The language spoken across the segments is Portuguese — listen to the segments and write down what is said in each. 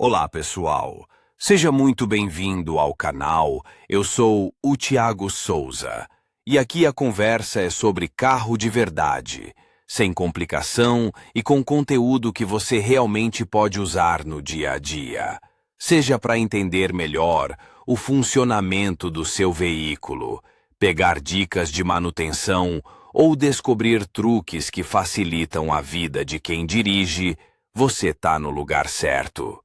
Olá, pessoal. Seja muito bem-vindo ao canal. Eu sou o Thiago Souza. E aqui a conversa é sobre carro de verdade, sem complicação e com conteúdo que você realmente pode usar no dia a dia. Seja para entender melhor o funcionamento do seu veículo, pegar dicas de manutenção ou descobrir truques que facilitam a vida de quem dirige, você está no lugar certo.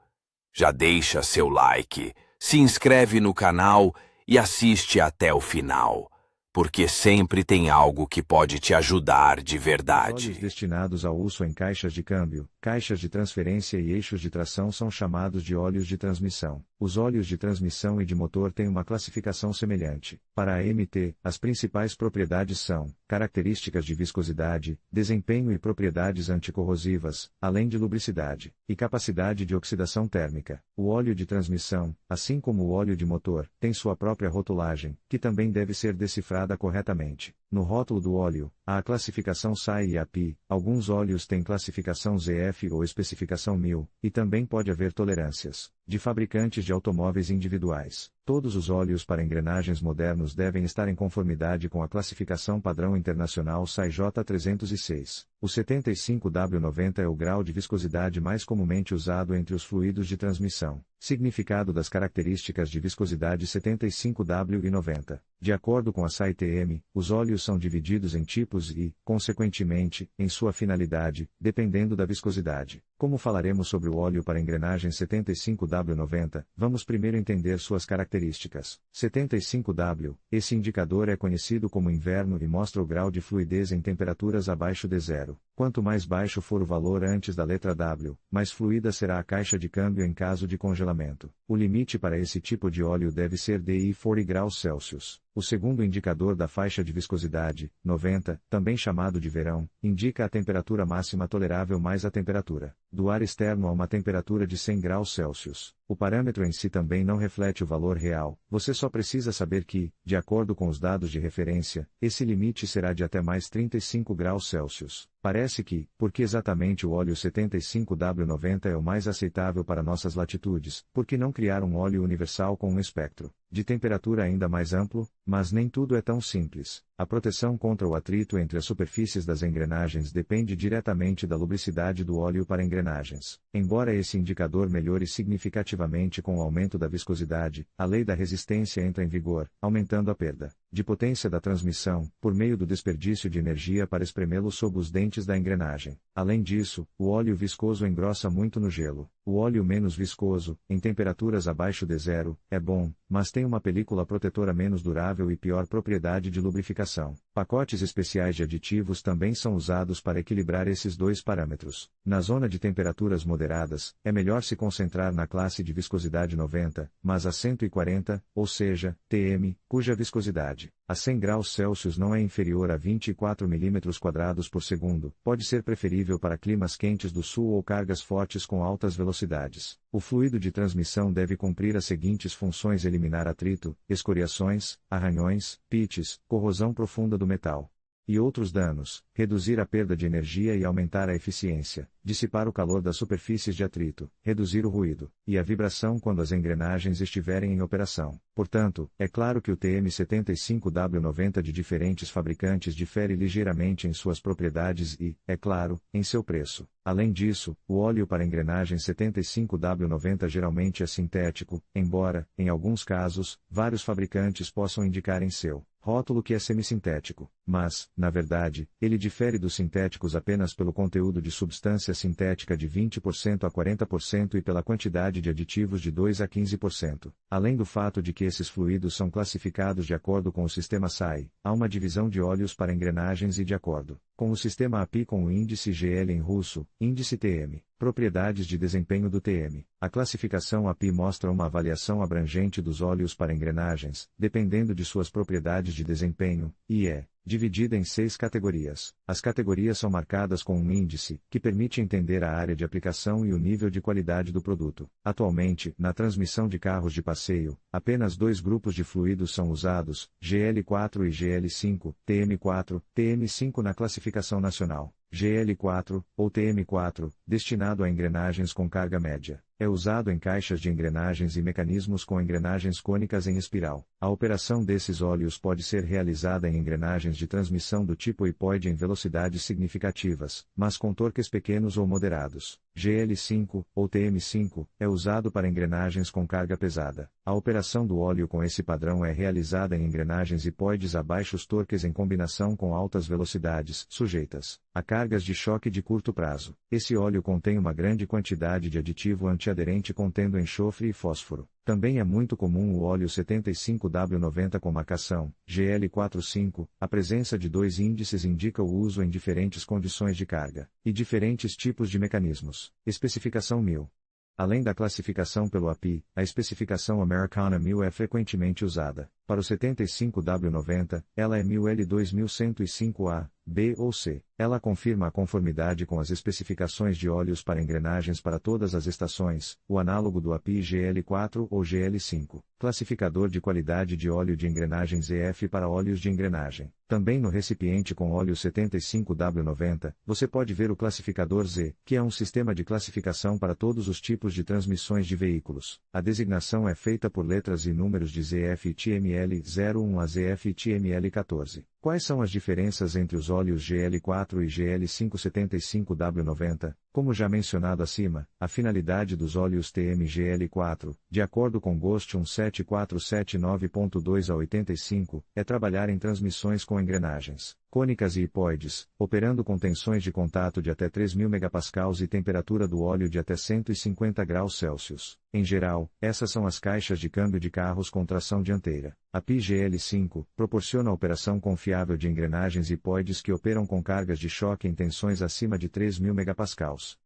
Já deixa seu like, se inscreve no canal e assiste até o final, porque sempre tem algo que pode te ajudar de Os verdade. óleos destinados ao uso em caixas de câmbio, caixas de transferência e eixos de tração são chamados de óleos de transmissão. Os óleos de transmissão e de motor têm uma classificação semelhante. Para a MT, as principais propriedades são características de viscosidade, desempenho e propriedades anticorrosivas, além de lubricidade e capacidade de oxidação térmica. O óleo de transmissão, assim como o óleo de motor, tem sua própria rotulagem, que também deve ser decifrada corretamente. No rótulo do óleo, há a classificação SAE e API, alguns óleos têm classificação ZF ou especificação 1000, e também pode haver tolerâncias de fabricantes de automóveis individuais. Todos os óleos para engrenagens modernos devem estar em conformidade com a classificação padrão internacional SAE J306. O 75W90 é o grau de viscosidade mais comumente usado entre os fluidos de transmissão. Significado das características de viscosidade 75W e 90. De acordo com a SAE-TM, os óleos são divididos em tipos e, consequentemente, em sua finalidade, dependendo da viscosidade. Como falaremos sobre o óleo para engrenagem 75W90, vamos primeiro entender suas características. 75W, esse indicador é conhecido como inverno e mostra o grau de fluidez em temperaturas abaixo de zero. Quanto mais baixo for o valor antes da letra W, mais fluida será a caixa de câmbio em caso de congelamento. O limite para esse tipo de óleo deve ser DI 40 graus Celsius. O segundo indicador da faixa de viscosidade, 90, também chamado de verão, indica a temperatura máxima tolerável mais a temperatura do ar externo a uma temperatura de 100 graus Celsius. O parâmetro em si também não reflete o valor real, você só precisa saber que, de acordo com os dados de referência, esse limite será de até mais 35 graus Celsius. Parece que, porque exatamente o óleo 75W90 é o mais aceitável para nossas latitudes, por que não criar um óleo universal com um espectro de temperatura ainda mais amplo? Mas nem tudo é tão simples. A proteção contra o atrito entre as superfícies das engrenagens depende diretamente da lubricidade do óleo para engrenagens. Embora esse indicador melhore significativamente com o aumento da viscosidade, a lei da resistência entra em vigor, aumentando a perda de potência da transmissão, por meio do desperdício de energia para espremê-lo sob os dentes da engrenagem. Além disso, o óleo viscoso engrossa muito no gelo. O óleo menos viscoso, em temperaturas abaixo de zero, é bom, mas tem uma película protetora menos durável e pior propriedade de lubrificação. Pacotes especiais de aditivos também são usados para equilibrar esses dois parâmetros. Na zona de temperaturas moderadas, é melhor se concentrar na classe de viscosidade 90, mas a 140, ou seja, TM, cuja viscosidade a 100 graus Celsius não é inferior a 24 mm² por segundo, pode ser preferível para climas quentes do sul ou cargas fortes com altas velocidades. O fluido de transmissão deve cumprir as seguintes funções: eliminar atrito, escoriações, arranhões, pits, corrosão profunda do metal e outros danos, reduzir a perda de energia e aumentar a eficiência, dissipar o calor das superfícies de atrito, reduzir o ruído e a vibração quando as engrenagens estiverem em operação. Portanto, é claro que o TM75W90 de diferentes fabricantes difere ligeiramente em suas propriedades e, é claro, em seu preço. Além disso, o óleo para engrenagem 75W90 geralmente é sintético, embora, em alguns casos, vários fabricantes possam indicar em seu rótulo que é semissintético, mas, na verdade, ele difere dos sintéticos apenas pelo conteúdo de substância sintética de 20% a 40% e pela quantidade de aditivos de 2 a 15%. Além do fato de que esses fluidos são classificados de acordo com o sistema SAE, há uma divisão de óleos para engrenagens e de acordo com o sistema API com o índice GL em russo, índice TM. Propriedades de desempenho do TM. A classificação API mostra uma avaliação abrangente dos óleos para engrenagens, dependendo de suas propriedades de desempenho, e é dividida em 6 categorias. As categorias são marcadas com um índice, que permite entender a área de aplicação e o nível de qualidade do produto. Atualmente, na transmissão de carros de passeio, apenas 2 grupos de fluidos são usados, GL4 e GL5, TM4, TM5 na classificação nacional. GL4, ou TM4, destinado a engrenagens com carga média, É usado em caixas de engrenagens e mecanismos com engrenagens cônicas em espiral. A operação desses óleos pode ser realizada em engrenagens de transmissão do tipo hipoide em velocidades significativas, mas com torques pequenos ou moderados. GL5, ou TM5, é usado para engrenagens com carga pesada. A operação do óleo com esse padrão é realizada em engrenagens hipoides a baixos torques em combinação com altas velocidades, sujeitas a cargas de choque de curto prazo. Esse óleo contém uma grande quantidade de aditivo antiaderente contendo enxofre e fósforo. Também é muito comum o óleo 75W90 com marcação, GL45, a presença de dois índices indica o uso em diferentes condições de carga, e diferentes tipos de mecanismos. Especificação 1000. Além da classificação pelo API, a especificação Americana 1000 é frequentemente usada. Para o 75W90, ela é 1000L2105A, B ou C. Ela confirma a conformidade com as especificações de óleos para engrenagens para todas as estações, o análogo do API GL4 ou GL5. Classificador de qualidade de óleo de engrenagens EF para óleos de engrenagem. Também no recipiente com óleo 75W90, você pode ver o classificador Z, que é um sistema de classificação para todos os tipos de transmissões de veículos. A designação é feita por letras e números de ZF e TML01 a ZF e TML14. Quais são as diferenças entre os óleos GL4 e GL575W90? Como já mencionado acima, a finalidade dos óleos TM-GL4, de acordo com GOST 17479.2 a 85, é trabalhar em transmissões com engrenagens cônicas e hipoides, operando com tensões de contato de até 3.000 MPa e temperatura do óleo de até 150 graus Celsius. Em geral, essas são as caixas de câmbio de carros com tração dianteira. A PGL5 proporciona a operação confiável de engrenagens hipoides que operam com cargas de choque em tensões acima de 3.000 MPa.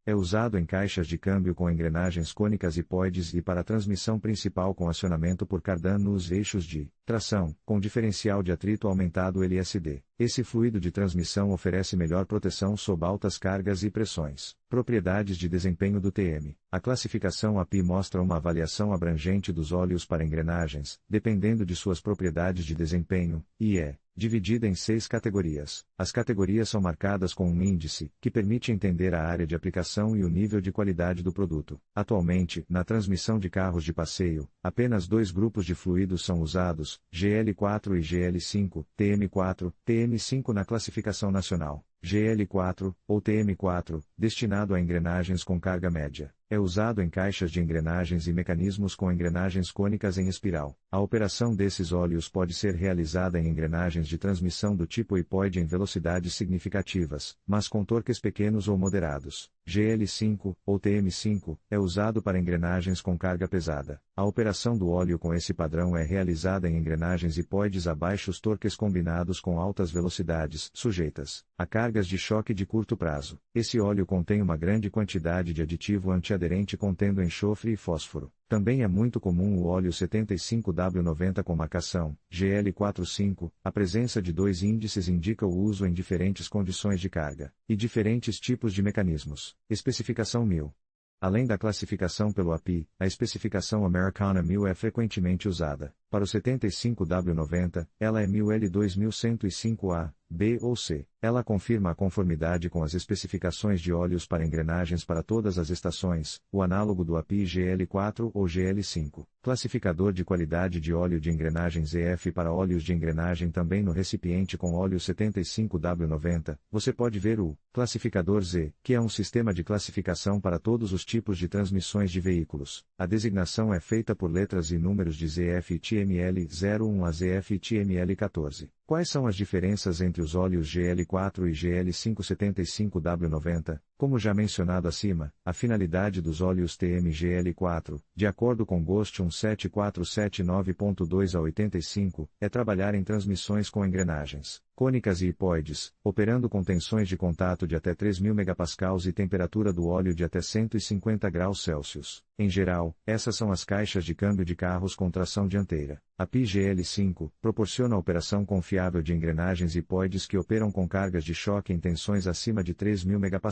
É usado em caixas de câmbio com engrenagens cônicas hipoides e para a transmissão principal com acionamento por cardan nos eixos de tração, com diferencial de atrito aumentado LSD. Esse fluido de transmissão oferece melhor proteção sob altas cargas e pressões. Propriedades de desempenho do TM. A classificação API mostra uma avaliação abrangente dos óleos para engrenagens, dependendo de suas propriedades de desempenho, e é dividida em 6 categorias. As categorias são marcadas com um índice, que permite entender a área de aplicação e o nível de qualidade do produto. Atualmente, na transmissão de carros de passeio, apenas 2 grupos de fluidos são usados, GL4 e GL5, TM4, TM5 na classificação nacional. GL4, ou TM4, destinado a engrenagens com carga média. É usado em caixas de engrenagens e mecanismos com engrenagens cônicas em espiral. A operação desses óleos pode ser realizada em engrenagens de transmissão do tipo hipoide em velocidades significativas, mas com torques pequenos ou moderados. GL5, ou TM5, é usado para engrenagens com carga pesada. A operação do óleo com esse padrão é realizada em engrenagens hipoides a baixos torques combinados com altas velocidades, sujeitas a cargas de choque de curto prazo. Esse óleo contém uma grande quantidade de aditivo antiaderente contendo enxofre e fósforo. Também é muito comum o óleo 75W90 com marcação, GL45, a presença de 2 índices indica o uso em diferentes condições de carga, e diferentes tipos de mecanismos. Especificação 1000. Além da classificação pelo API, a especificação Americana 1000 é frequentemente usada. Para o 75W90, ela é 1000L2105A, B ou C. Ela confirma a conformidade com as especificações de óleos para engrenagens para todas as estações, o análogo do API GL4 ou GL5. Classificador de qualidade de óleo de engrenagens EF para óleos de engrenagem também no recipiente com óleo 75W90, você pode ver o classificador Z, que é um sistema de classificação para todos os tipos de transmissões de veículos. A designação é feita por letras e números de ZF e TML01 a ZF e TML14. Quais são as diferenças entre os óleos GL4 e GL575W90? Como já mencionado acima, a finalidade dos óleos TM-GL4, de acordo com GOST 17479.2 a 85, é trabalhar em transmissões com engrenagens cônicas e hipoides, operando com tensões de contato de até 3.000 MPa e temperatura do óleo de até 150 graus Celsius. Em geral, essas são as caixas de câmbio de carros com tração dianteira. A PGL5 proporciona a operação confiável de engrenagens hipoides que operam com cargas de choque em tensões acima de 3.000 MPa.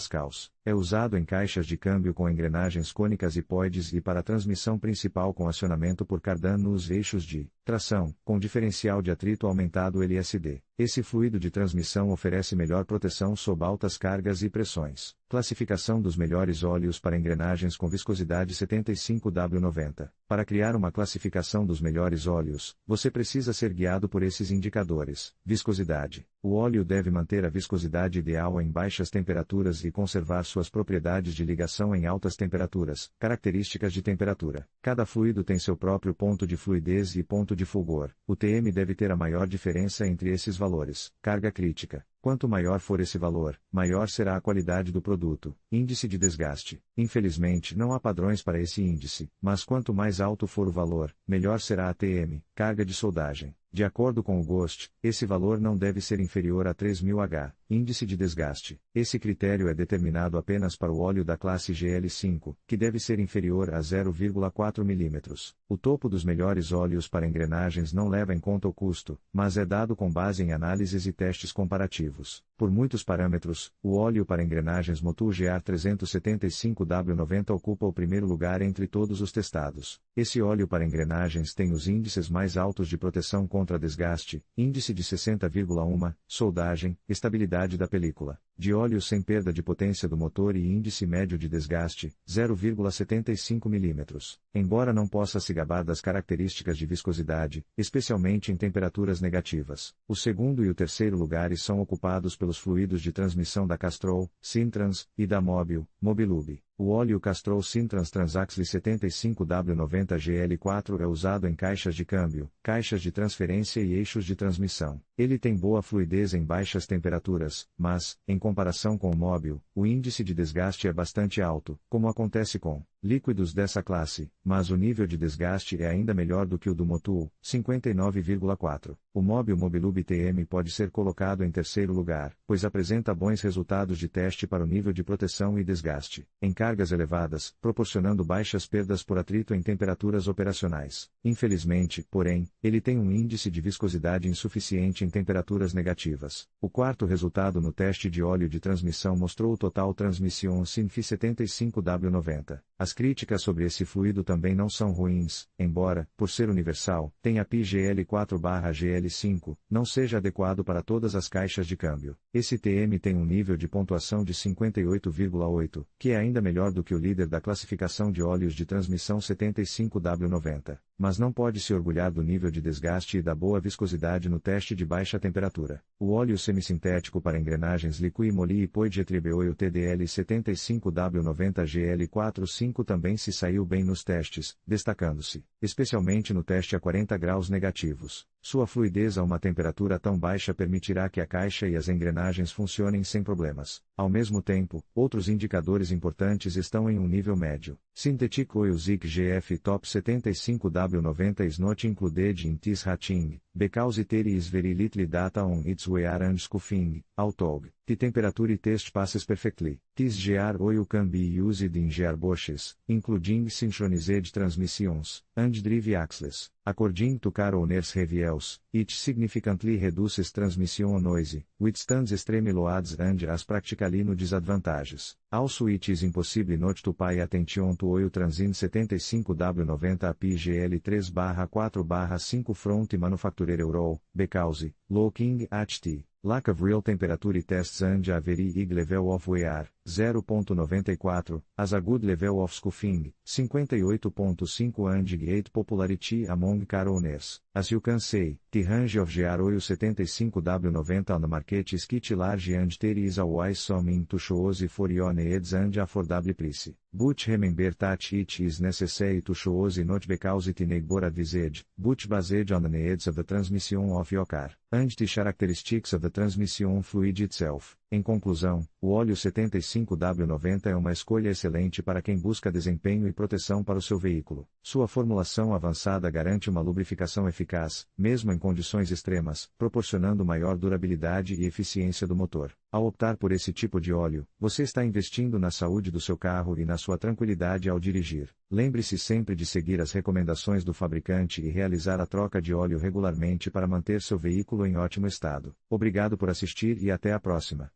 É usado em caixas de câmbio com engrenagens cônicas hipoides e para a transmissão principal com acionamento por cardan nos eixos de tração, com diferencial de atrito aumentado LSD. Esse fluido de transmissão oferece melhor proteção sob altas cargas e pressões. Classificação dos melhores óleos para engrenagens com viscosidade 75W90. Para criar uma classificação dos melhores óleos, você precisa ser guiado por esses indicadores. Viscosidade. O óleo deve manter a viscosidade ideal em baixas temperaturas e conservar suas propriedades de ligação em altas temperaturas. Características de temperatura. Cada fluido tem seu próprio ponto de fluidez e ponto de fulgor. O TM deve ter a maior diferença entre esses valores. Carga crítica. Quanto maior for esse valor, maior será a qualidade do produto. Índice de desgaste. Infelizmente não há padrões para esse índice, mas quanto mais alto for o valor, melhor será a TM. Carga de soldagem. De acordo com o GOST, esse valor não deve ser inferior a 3000 H. Índice de desgaste. Esse critério é determinado apenas para o óleo da classe GL5, que deve ser inferior a 0,4 mm. O topo dos melhores óleos para engrenagens não leva em conta o custo, mas é dado com base em análises e testes comparativos. Por muitos parâmetros, o óleo para engrenagens Motul GR 375W90 ocupa o primeiro lugar entre todos os testados. Esse óleo para engrenagens tem os índices mais altos de proteção contra desgaste, índice de 60,1, soldagem, estabilidade da película, de óleo sem perda de potência do motor e índice médio de desgaste, 0,75 mm. Embora não possa se gabar das características de viscosidade, especialmente em temperaturas negativas, o segundo e o terceiro lugares são ocupados pelos fluidos de transmissão da Castrol, Sintrans, e da Mobil, Mobilube. O óleo Castrol Sintrans Transaxle 75W90 GL4 é usado em caixas de câmbio, caixas de transferência e eixos de transmissão. Ele tem boa fluidez em baixas temperaturas, mas, em comparação com o Mobil, o índice de desgaste é bastante alto, como acontece com líquidos dessa classe, mas o nível de desgaste é ainda melhor do que o do Motul, 59,4. O Mobil Mobilube TM pode ser colocado em terceiro lugar, pois apresenta bons resultados de teste para o nível de proteção e desgaste, em cargas elevadas, proporcionando baixas perdas por atrito em temperaturas operacionais. Infelizmente, porém, ele tem um índice de viscosidade insuficiente em temperaturas negativas. O quarto resultado no teste de óleo de transmissão mostrou o Total Transmission Sinfi 75W90. As críticas sobre esse fluido também não são ruins, embora, por ser universal, tenha PGL4/GL5, não seja adequado para todas as caixas de câmbio. Esse TM tem um nível de pontuação de 58,8, que é ainda melhor do que o líder da classificação de óleos de transmissão 75W90, mas não pode se orgulhar do nível de desgaste e da boa viscosidade no teste de baixa temperatura. O óleo semissintético para engrenagens Liqui Moly e Poigetribe Oil TDL 75W90 GL45 também se saiu bem nos testes, destacando-se, especialmente no teste a 40 graus negativos. Sua fluidez a uma temperatura tão baixa permitirá que a caixa e as engrenagens funcionem sem problemas. Ao mesmo tempo, outros indicadores importantes estão em um nível médio. Synthetic Oil Zik GF Top 75W90 is not included in this rating, because there is very little data on its wear and scuffing, although the temperature test passes perfectly. This GR oil can be used in gearboxes, including synchronized transmissions, and drive axles. According to car owners' reviews, it significantly reduces transmission noise, withstands extreme loads and has practically no disadvantages. Also it is impossible not to pay attention to oil transit 75W90 APGL 3/4/5 front manufacturer Euro, because, looking at the lack of real temperature tests and a very high level of wear, 0,94, as a good level of scuffing, 58,5 and great popularity among car owners. As you can see, the range of GR oil 75W90 on the market is quite large and there is always something to choose for your needs and affordable price. But remember that it is necessary to choose not because it neighbor advised, but based on the needs of the transmission of your car, and the characteristics of the transmission fluid itself. Em conclusão, o óleo 75W90 é uma escolha excelente para quem busca desempenho e proteção para o seu veículo. Sua formulação avançada garante uma lubrificação eficaz, mesmo em condições extremas, proporcionando maior durabilidade e eficiência do motor. Ao optar por esse tipo de óleo, você está investindo na saúde do seu carro e na sua tranquilidade ao dirigir. Lembre-se sempre de seguir as recomendações do fabricante e realizar a troca de óleo regularmente para manter seu veículo em ótimo estado. Obrigado por assistir e até a próxima.